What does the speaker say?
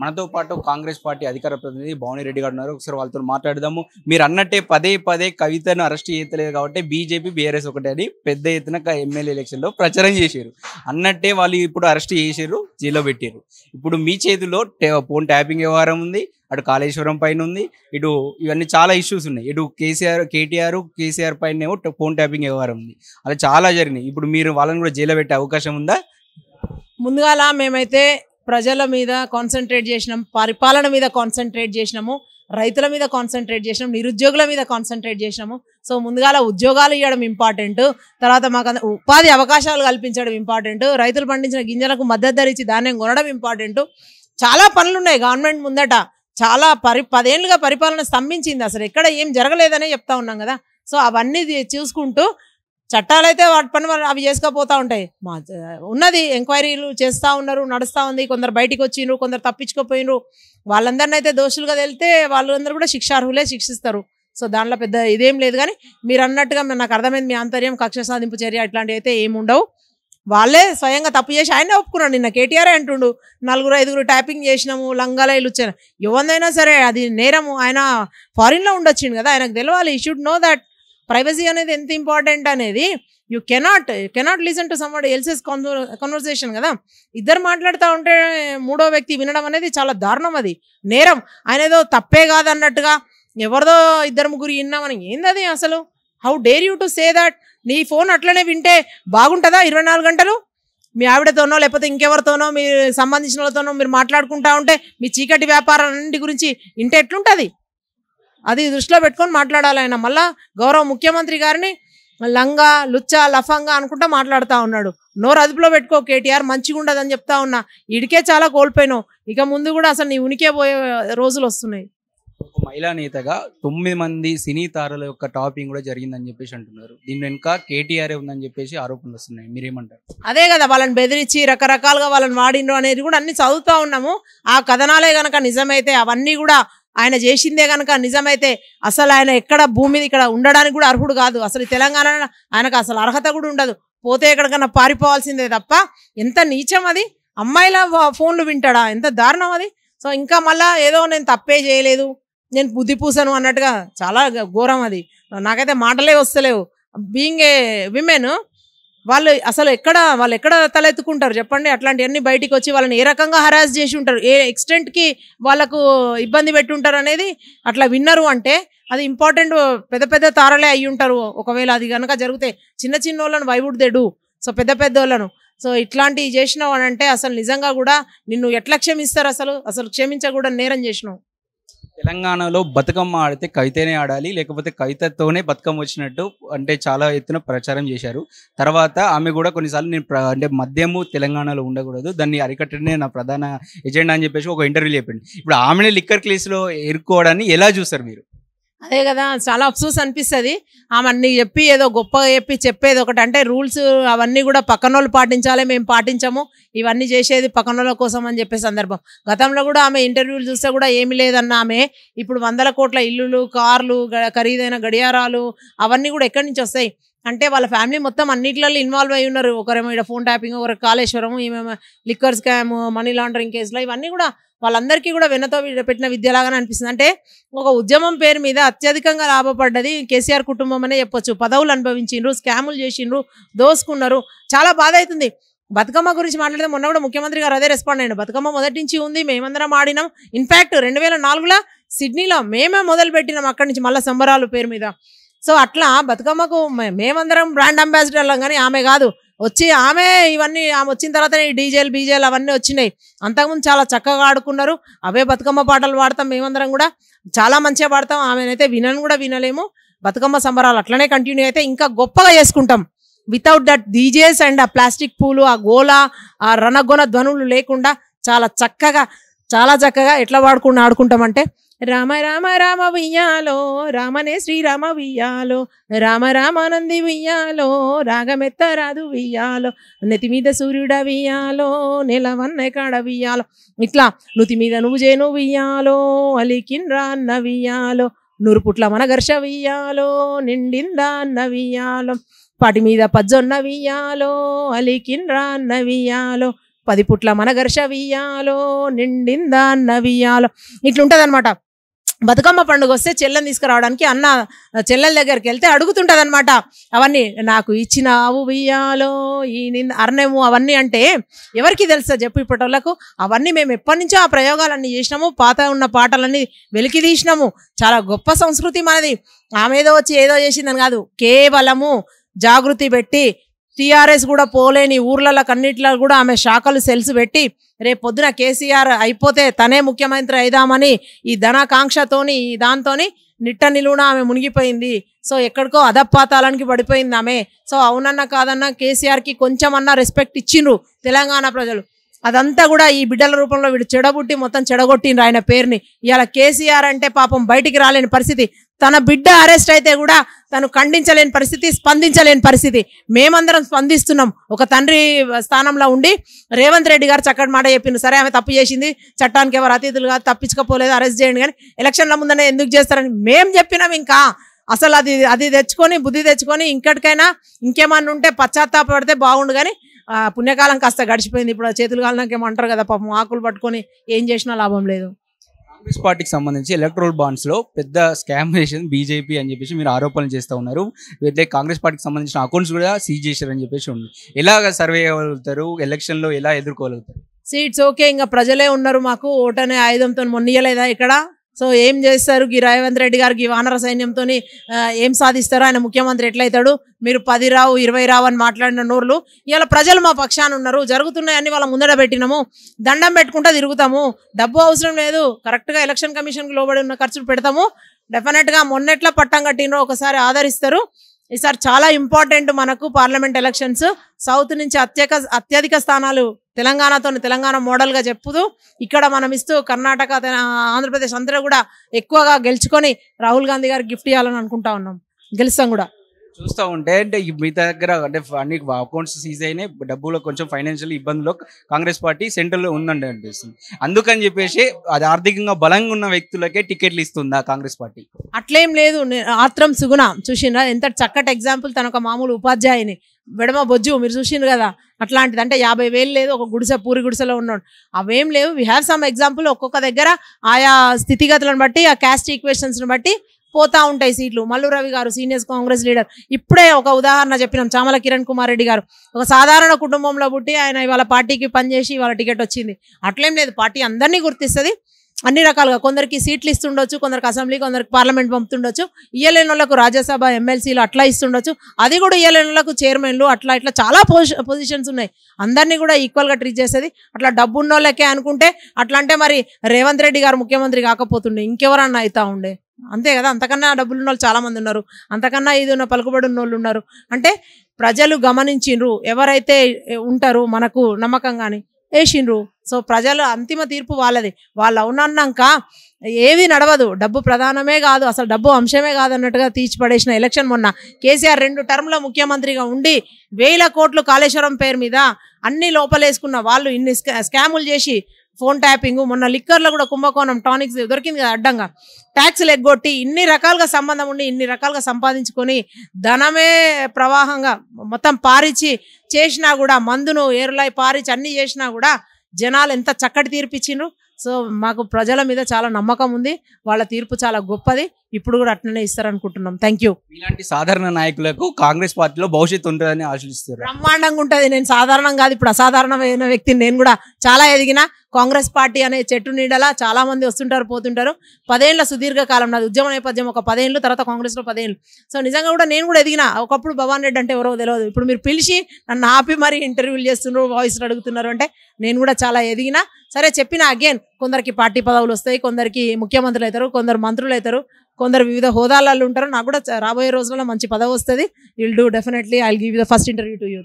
మనతో పాటు కాంగ్రెస్ పార్టీ అధికార ప్రతినిధి భవానీ రెడ్డి గారు ఉన్నారు. ఒకసారి వాళ్ళతో మాట్లాడదాము. మీరు అన్నట్టే పదే పదే కవితను అరెస్ట్ చేయలేదు కాబట్టి బీజేపీ బీఆర్ఎస్ ఒకటే అని పెద్ద ఎత్తున ఎమ్మెల్యే ఎలక్షన్లో ప్రచారం చేశారు. అన్నట్టే వాళ్ళు ఇప్పుడు అరెస్ట్ చేశారు, జైల్లో పెట్టారు. ఇప్పుడు మీ చేతిలో ఫోన్ ట్యాపింగ్ వ్యవహారం ఉంది, అటు కాళేశ్వరం పైన ఉంది, ఇటు ఇవన్నీ చాలా ఇష్యూస్ ఉన్నాయి. ఇటు కేసీఆర్ పైన ఏమో ఫోన్ ట్యాపింగ్ వ్యవహారం ఉంది. అలా చాలా జరిగినాయి. ఇప్పుడు మీరు వాళ్ళని కూడా జైల్లో పెట్టే అవకాశం ఉందా? ముందుగాల మేమైతే ప్రజల మీద కాన్సన్ట్రేట్ చేసినాం, పరిపాలన మీద కాన్సన్ట్రేట్ చేసినాము, రైతుల మీద కాన్సన్ట్రేట్ చేసినాం, నిరుద్యోగుల మీద కాన్సన్ట్రేట్ చేసినాము. సో ముందుగాల ఉద్యోగాలు ఇవ్వడం ఇంపార్టెంట్, తర్వాత మాకు ఉపాధి అవకాశాలు కల్పించడం ఇంపార్టెంట్, రైతులు పండించిన గింజలకు మద్దతు ధర ఇచ్చి ధాన్యం కొనడం ఇంపార్టెంట్. చాలా పనులు ఉన్నాయి గవర్నమెంట్ ముందట. చాలా 10 ఏళ్ళుగా పరిపాలన స్తంభించింది, అసలు ఎక్కడ ఏం జరగలేదనే చెప్తా ఉన్నాం కదా. సో అవన్నీ చూసుకుంటూ చట్టాలు అయితే వాటి పని అవి చేసుకపోతూ ఉంటాయి. ఉన్నది ఎంక్వైరీలు చేస్తూ ఉన్నారు, నడుస్తూ ఉంది. కొందరు బయటికి వచ్చిండ్రు, కొందరు తప్పించుకోపోయినరు. వాళ్ళందరినీ అయితే దోషులుగా తెలితే వాళ్ళందరూ కూడా శిక్షార్హులే, శిక్షిస్తారు. సో దాంట్లో పెద్ద ఇదేం లేదు. కానీ మీరు అన్నట్టుగా నాకు అర్థమైంది, మీ ఆంతర్యం కక్ష సాధింపు చర్య ఇట్లాంటివి అయితే ఏముండవు. వాళ్ళే స్వయంగా తప్పు చేసి ఆయనే ఒప్పుకున్నాడు. నిన్న కేటీఆర్ అంటుండు 4-5 ట్యాపింగ్ చేసినాము, లంగాలైలు వచ్చాను. ఎవరిదైనా సరే అది నేరము. ఆయన ఫారిన్లో ఉండొచ్చిండు కదా, ఆయనకు తెలవాలి. You should know that privacy అనేది ఎంత ఇంపార్టెంట్ అనేది. You cannot listen to somebody else's conversation కదా. ఇద్దరు మాట్లాడుతూ ఉంటే మూడో వ్యక్తి వినడం అనేది చాలా దారుణం, అది నేరం. ఆయన ఏదో తప్పే కాదన్నట్టుగా ఎవరిదో 2-3 విన్నామని ఏందది అసలు? How dare you to say that? నీ ఫోన్ అట్లనే వింటే బాగుంటుందా 24 గంటలు? మీ ఆవిడతోనో లేకపోతే ఇంకెవరితోనో మీరు సంబంధించిన వాళ్ళతోనో మీరు మాట్లాడుకుంటా ఉంటే మీ చీకటి వ్యాపారాలన్నింటి గురించి ఇంటే ఎట్లుంటుంది? అది దృష్టిలో పెట్టుకొని మాట్లాడాలి. ఆయన మళ్ళా గౌరవ ముఖ్యమంత్రి గారిని లంగా, లుచ్చా, లఫంగా అనుకుంటా మాట్లాడుతూ ఉన్నాడు. నోరు అదుపులో పెట్టుకో కేటీఆర్, మంచిగా ఉండదని చెప్తా ఉన్నా. ఇడికే చాలా కోల్పోయినావు, ఇక ముందు కూడా అసలు నీ ఉనికే పోయే రోజులు వస్తున్నాయి. ఒక మహిళా నేతగా 9 మంది సినీ తారల యొక్క టాపింగ్ కూడా జరిగిందని చెప్పేసి అంటున్నారు. దీని వెనుక కేటీఆర్ ఉందని చెప్పేసి ఆరోపణలు వస్తున్నాయి, మీరేమంటారు? అదే కదా, వాళ్ళని బెదిరించి రకరకాలుగా వాళ్ళని వాడిండ్రు అనేది కూడా అన్ని చదువుతూ ఉన్నాము. ఆ కథనాలే కనుక నిజమైతే, అవన్నీ కూడా ఆయన చేసిందే కనుక నిజమైతే, అసలు ఆయన ఎక్కడ భూమి మీద ఇక్కడ ఉండడానికి కూడా అర్హుడు కాదు. అసలు తెలంగాణ ఆయనకు అసలు అర్హత కూడా ఉండదు. పోతే ఎక్కడికన్నా పారిపోవాల్సిందే తప్ప. ఎంత నీచం అది! అమ్మాయిల ఫోన్లు వింటాడా? ఎంత దారుణం అది! సో ఇంకా మళ్ళా ఏదో నేను తప్పే చేయలేదు, నేను బుద్ధి పూసాను అన్నట్టుగా చాలా ఘోరం అది. నాకైతే మాటలే వస్తలేవు. బీయింగ్ ఏ విమెన్, వాళ్ళు ఎక్కడ తలెత్తుకుంటారు చెప్పండి? అట్లాంటివన్నీ బయటికి వచ్చి వాళ్ళని ఏ రకంగా హరాస్ చేసి ఉంటారు, ఏ ఎక్స్టెంట్కి వాళ్ళకు ఇబ్బంది పెట్టి ఉంటారు అనేది అట్లా విన్నారు అంటే అది ఇంపార్టెంట్. పెద్ద తారలే అయ్యి ఉంటారు. ఒకవేళ అది కనుక జరిగితే చిన్న వాళ్ళను why would they do? So పెద్ద వాళ్ళను సో ఇట్లాంటివి చేసినావు అని అంటే అసలు నిజంగా కూడా నిన్ను ఎట్లా క్షమిస్తారు? అసలు క్షమించకూడదు నేరం చేసినావు. తెలంగాణలో బతుకమ్మ ఆడితే కవితనే ఆడాలి, లేకపోతే కవితతోనే బతుకమ్మ వచ్చినట్టు అంటే చాలా ఎత్తున ప్రచారం చేశారు. తర్వాత ఆమె కూడా కొన్నిసార్లు నేను అంటే మద్యము తెలంగాణలో ఉండకూడదు, దాన్ని అరికట్టడమే నా ప్రధాన ఎజెండా అని చెప్పేసి ఒక ఇంటర్వ్యూలో చెప్పింది. ఇప్పుడు ఆమెనే లిక్కర్ కేసులో ఎరుక్కోవడాన్ని ఎలా చూస్తారు మీరు? అదే కదా, చాలా అఫ్సోస్ అనిపిస్తుంది. ఆమె అన్ని చెప్పి ఏదో గొప్పగా చెప్పేది ఒకటి, అంటే రూల్స్ అవన్నీ కూడా పక్కనోళ్ళు పాటించాలి, మేము పాటించము, ఇవన్నీ చేసేది పక్కనోళ్ళ కోసం అని చెప్పే సందర్భం. గతంలో కూడా ఆమె ఇంటర్వ్యూలు చూస్తే కూడా ఏమీ లేదన్న ఆమె ఇప్పుడు 100 కోట్ల ఇల్లులు, కార్లు, ఖరీదైన గడియారాలు అవన్నీ కూడా ఎక్కడి నుంచి వస్తాయి అంటే వాళ్ళ ఫ్యామిలీ మొత్తం అన్నిట్లలో ఇన్వాల్వ్ అయి ఉన్నారు. ఒకరేమో ఇక్కడ ఫోన్ ట్యాపింగ్, ఒకరు కాళేశ్వరం, ఈమె లిక్కర్ స్కామ్, మనీ లాండరింగ్ కేసులు, ఇవన్నీ కూడా వాళ్ళందరికీ కూడా వెన్నతో పెట్టిన విద్యలాగానే అనిపిస్తుంది. అంటే ఒక ఉద్యమం పేరు మీద అత్యధికంగా లాభపడ్డది కేసీఆర్ కుటుంబం అనే చెప్పొచ్చు. పదవులు అనుభవించిండ్రు, స్కాములు చేసిండ్రు, దోసుకున్నారు. చాలా బాధ అవుతుంది. బతుకమ్మ గురించి మాట్లాడితే మొన్న కూడా ముఖ్యమంత్రి గారు అదే రెస్పాండ్ అయ్యాడు. బతుకమ్మ మొదటి నుంచి ఉంది, మేమందరం ఆడినాం. ఇన్ఫ్యాక్ట్ 2004లో సిడ్నీలో మేమే మొదలు పెట్టినాం, అక్కడి నుంచి మళ్ళీ సంబరాలు పేరు మీద. సో అట్లా బతుకమ్మకు మేమందరం బ్రాండ్ అంబాసిడర్ కానీ ఆమె కాదు వచ్చి, ఆమె ఇవన్నీ ఆమె వచ్చిన తర్వాతనే డీజేలు బీజేలు అవన్నీ వచ్చినాయి. అంతకుముందు చాలా చక్కగా ఆడుకున్నారు. అవే బతుకమ్మ పాటలు పాడతాం, మేమందరం కూడా చాలా మంచిగా పాడతాం. ఆమెనైతే వినలేము. బతుకమ్మ సంబరాలు అట్లనే కంటిన్యూ అయితే ఇంకా గొప్పగా చేసుకుంటాం. వితౌట్ దట్ డీజేస్ అండ్ ఆ ప్లాస్టిక్ పూలు, ఆ గోల, ఆ రణగొన ధ్వనులు లేకుండా చాలా చక్కగా ఎట్లా ఆడుకుంటామంటే రామ రామ రామ వియ్యాలో, రామనే శ్రీరామ వియ్యాలో, రామ రామానంది వియ్యాలో, రాగమెత్త రాదు వియ్యాలో, నెతి మీద సూర్యుడ వియ్యాలో, నెలవన్న కాడ వియ్యాలో, ఇట్లా నుతి మీద నువ్వు చేను వియ్యాలో, అలికిన్రా అన్న వియ్యాలో, 100 పుట్ల మన ఘర్ష వియ్యాలో, నిండిందా అన్న వియ్యాలో, పాటి మీద పజ్జొన్న వియ్యాలో, అలికిన్రా అన్న వియ్యాలో, 10 పుట్ల మన ఘర్ష వియ్యాలో నిండిందా అన్న వియ్యాలో ఇట్లుంటుంది అనమాట. బతుకమ్మ పండుగ వస్తే చెల్లెని తీసుకురావడానికి అన్న చెల్లెల దగ్గరికి వెళ్తే అడుగుతుంటుంది అనమాట. అవన్నీ నాకు ఇచ్చిన ఆవు వియ్యాలో ఈ అర్ణము అవన్నీ అంటే ఎవరికి తెలుసా చెప్పు ఇప్పటిలకు. అవన్నీ మేము ఎప్పటి నుంచో ఆ ప్రయోగాలన్నీ చేసినాము, పాత ఉన్న పాటలన్నీ వెలికి తీసినాము. చాలా గొప్ప సంస్కృతి మనది. ఆమె ఏదో వచ్చి ఏదో చేసిందని కాదు, కేవలము జాగృతి పెట్టి టీఆర్ఎస్ కూడా పోలేని ఊర్లలో కన్నిట్లో కూడా ఆమె శాఖలు సెల్స్ పెట్టి రేపు పొద్దున కేసీఆర్ అయిపోతే తనే ముఖ్యమంత్రి అయిదామని ఈ ధనాకాంక్షతోని ఈ దాంతోని నిట్ట నిలువున ఆమె మునిగిపోయింది. సో ఎక్కడికో అధపాతాళానికి పడిపోయింది ఆమె. సో అవునన్నా కాదన్నా కేసీఆర్కి కొంచెమన్నా రెస్పెక్ట్ ఇచ్చిండ్రు తెలంగాణ ప్రజలు. అదంతా కూడా ఈ బిడ్డల రూపంలో వీడు చెడబుట్టి మొత్తం చెడగొట్టిండ్రు ఆయన పేరుని. ఇవాళ కేసీఆర్ అంటే పాపం బయటికి రాలేని పరిస్థితి, తన బిడ్డ అరెస్ట్ అయితే కూడా తను ఖండించలేని పరిస్థితి, స్పందించలేని పరిస్థితి. మేమందరం స్పందిస్తున్నాం. ఒక తండ్రి స్థానంలో ఉండి రేవంత్ రెడ్డి గారు చక్కటి మాట చెప్పిండు, సరే ఆమె తప్పు చేసింది, చట్టానికి ఎవరు అతిథులు కాదు, తప్పించుకోపోలేదు, అరెస్ట్ చేయండి, కానీ ఎలక్షన్ల ముందనే ఎందుకు చేస్తారని మేము చెప్పినాం. ఇంకా అసలు అది తెచ్చుకొని బుద్ధి తెచ్చుకొని ఇంకటికైనా ఇంకేమన్నా ఉంటే పశ్చాత్తాపడితే బాగుండు. కానీ పుణ్యకాలం కాస్త గడిచిపోయింది. ఇప్పుడు చేతులు కాలనాక ఏమంటారు కదా, పాపం ఆకులు పట్టుకొని ఏం చేసినా లాభం లేదు. కాంగ్రెస్ పార్టీకి సంబంధించి ఎలక్ట్రల్ బాండ్స్ లో పెద్ద స్కామ్ చేసింది బీజేపీ అని చెప్పేసి మీరు ఆరోపణలు చేస్తూ ఉన్నారు. అయితే కాంగ్రెస్ పార్టీకి సంబంధించిన అకౌంట్స్ కూడా సీజ్ చేశారని చెప్పేసి ఉంది. ఎలాగ సర్వే అవ్వగలుగుతారు, ఎలక్షన్ లో ఎలా ఎదుర్కోగలుగుతారు? సీట్స్ ఓకే, ఇంకా ప్రజలే ఉన్నారు మాకు, ఓటనే ఆయుధంతో మొన్నియలేదా ఇక్కడ. సో ఏం చేస్తారు ఈ రేవంత్ రెడ్డి గారికి వానర సైన్యంతో ఏం సాధిస్తారు? ఆయన ముఖ్యమంత్రి ఎట్లయితాడు? మీరు 10 రావు 20 రావు అని మాట్లాడిన నోర్లు ఇవాళ ప్రజలు మా పక్షాన ఉన్నారు. జరుగుతున్నాయని వాళ్ళ ముందర పెట్టినాము, దండం పెట్టుకుంటా తిరుగుతాము. డబ్బు అవసరం లేదు, కరెక్ట్గా ఎలక్షన్ కమిషన్కి లోబడి ఉన్న ఖర్చులు పెడతాము. డెఫినెట్గా మొన్నెట్లా పట్టం కట్టినో ఒకసారి ఆదరిస్తారు. ఈసారి చాలా ఇంపార్టెంట్ మనకు పార్లమెంట్ ఎలక్షన్స్. సౌత్ నుంచి అత్యధిక స్థానాలు తెలంగాణ మోడల్గా చెప్పుతూ ఇక్కడ మనం ఇస్తూ కర్ణాటక ఆంధ్రప్రదేశ్ అందరూ కూడా ఎక్కువగా గెలుచుకొని రాహుల్ గాంధీ గారికి గిఫ్ట్ ఇవ్వాలని అనుకుంటా ఉన్నాం. గెలుస్తాం కూడా. చూస్తూ ఉంటే అంటే మీ దగ్గర అంటే అన్ని అకౌంట్స్ సీజ్ అయినాయి, డబ్బులో కొంచెం ఫైనాన్షియల్ ఇబ్బందులు కాంగ్రెస్ పార్టీ సెంట్రల్లో ఉందండి అనిపిస్తుంది. అందుకని చెప్పేసి అది ఆర్థికంగా బలంగా ఉన్న వ్యక్తులకే టికెట్లు ఇస్తుందా కాంగ్రెస్ పార్టీ? అట్లేం లేదు. ఆత్రం సుగుణ చూసిండ్రా, ఎంత చక్కటి ఎగ్జాంపుల్. తన ఒక మామూలు ఉపాధ్యాయుని, వెడమ బొజ్జు మీరు చూసిండ్రు కదా, అట్లాంటిది. అంటే 50,000 లేదు, ఒక పూరి గుడిసెలో ఉన్నాడు, అవేం లేవు. We have some example. ఒక్కొక్క దగ్గర ఆయా స్థితిగతులను బట్టి ఆ క్యాస్ట్ ఈక్వేషన్స్ని బట్టి పోతా ఉంటాయి సీట్లు. మల్లు రవి గారు సీనియర్ కాంగ్రెస్ లీడర్, ఇప్పుడే ఒక ఉదాహరణ చెప్పినాం, చామల కిరణ్ కుమార్ రెడ్డి గారు ఒక సాధారణ కుటుంబంలో పుట్టి ఆయన ఇవాళ పార్టీకి పనిచేసి ఇవాళ టికెట్ వచ్చింది. అట్లేం లేదు, పార్టీ అందరినీ గుర్తిస్తుంది అన్ని రకాలుగా. కొందరికి సీట్లు ఇస్తుండొచ్చు, కొందరికి అసెంబ్లీ, కొందరికి పార్లమెంట్ పంపుతుండొచ్చు. ఇయ్యలేని వాళ్ళకు రాజ్యసభ ఎమ్మెల్సీలు అట్లా ఇస్తుండొచ్చు. అది కూడా ఇయ్యలేని వాళ్ళకు చైర్మన్లు అట్లా ఇట్లా చాలా పొజిషన్స్ ఉన్నాయి. అందరినీ కూడా ఈక్వల్గా ట్రీట్ చేసేది. అట్లా డబ్బు ఉన్న వాళ్ళకే అనుకుంటే అట్లా అంటే మరి రేవంత్ రెడ్డి గారు ముఖ్యమంత్రి కాకపోతుండే ఇంకెవరన్నా అవుతా ఉండే, అంతే కదా. అంతకన్నా డబ్బులు ఉన్న వాళ్ళు చాలామంది ఉన్నారు, అంతకన్నా ఇది ఉన్న పలుకుబడి ఉన్న వాళ్ళు ఉన్నారు. అంటే ప్రజలు గమనించిండ్రు, ఎవరైతే ఉంటారు మనకు నమ్మకంగాని వేసిండ్రు. సో ప్రజలు అంతిమ తీర్పు వాళ్ళది. వాళ్ళు అవునన్నాక ఏది నడవదు. డబ్బు ప్రధానమే కాదు, అసలు డబ్బు అంశమే కాదు అన్నట్టుగా తీర్చిపడేసిన ఎలక్షన్. మొన్న కేసీఆర్ 2 టర్మ్లో ముఖ్యమంత్రిగా ఉండి 1000 కోట్లు కాళేశ్వరం పేరు మీద అన్ని లోపలేసుకున్న వాళ్ళు ఇన్ని స్కాములు చేసి ఫోన్ ట్యాపింగ్, మొన్న లిక్కర్లో కూడా కుంభకోణం టానిక్స్ దొరికింది కదా అడ్డంగా, ట్యాక్స్లు ఎగ్గొట్టి ఇన్ని రకాలుగా సంబంధం ఉండి ఇన్ని రకాలుగా సంపాదించుకొని ధనమే ప్రవాహంగా మొత్తం పారిచి చేసినా కూడా, మందును ఏరులై పారిచి అన్ని చేసినా కూడా జనాలు ఎంత చక్కటి తీర్పిచ్చిండ్రు. సో మాకు ప్రజల మీద చాలా నమ్మకం ఉంది, వాళ్ళ తీర్పు చాలా గొప్పది. ఇప్పుడు కూడా అట్లనే ఇస్తారనుకుంటున్నాం. Thank you. ఇలాంటి సాధారణ నాయకులకు కాంగ్రెస్ పార్టీలో భవిష్యత్తు ఉంటుందని ఆశిస్తారు. బ్రహ్మాండంగా ఉంటుంది. నేను సాధారణం కాదు, ఇప్పుడు అసాధారణమైన వ్యక్తిని. నేను కూడా చాలా ఎదిగిన కాంగ్రెస్ పార్టీ అనే చెట్టు నీడలా చాలా మంది వస్తుంటారు పోతుంటారు. 10 ఏళ్ల సుదీర్ఘకాలం నాది ఉద్యమ నేపథ్యం, ఒక 10 ఏళ్ళు, తర్వాత కాంగ్రెస్లో 10 ఏళ్ళు. సో నిజంగా కూడా నేను కూడా ఎదిగిన. ఒకప్పుడు భవాన్ రెడ్డి అంటే ఎవరో తెలియదు, ఇప్పుడు మీరు పిలిచి నన్ను ఆపి మరి ఇంటర్వ్యూలు చేస్తున్నారు, వాయిస్లు అడుగుతున్నారు అంటే నేను కూడా చాలా ఎదిగిన. సరే చెప్పిన అగైన్, కొందరికి పార్టీ పదవులు వస్తాయి, కొందరికి ముఖ్యమంత్రులు అవుతారు, కొందరు మంత్రులు అవుతారు, కొందరు వివిధ హోదాలలో ఉంటారు. నాకు కూడా రాబోయే రోజుల్లో మంచి పదవి వస్తుంది. Will do definitely. I will give the first interview to you.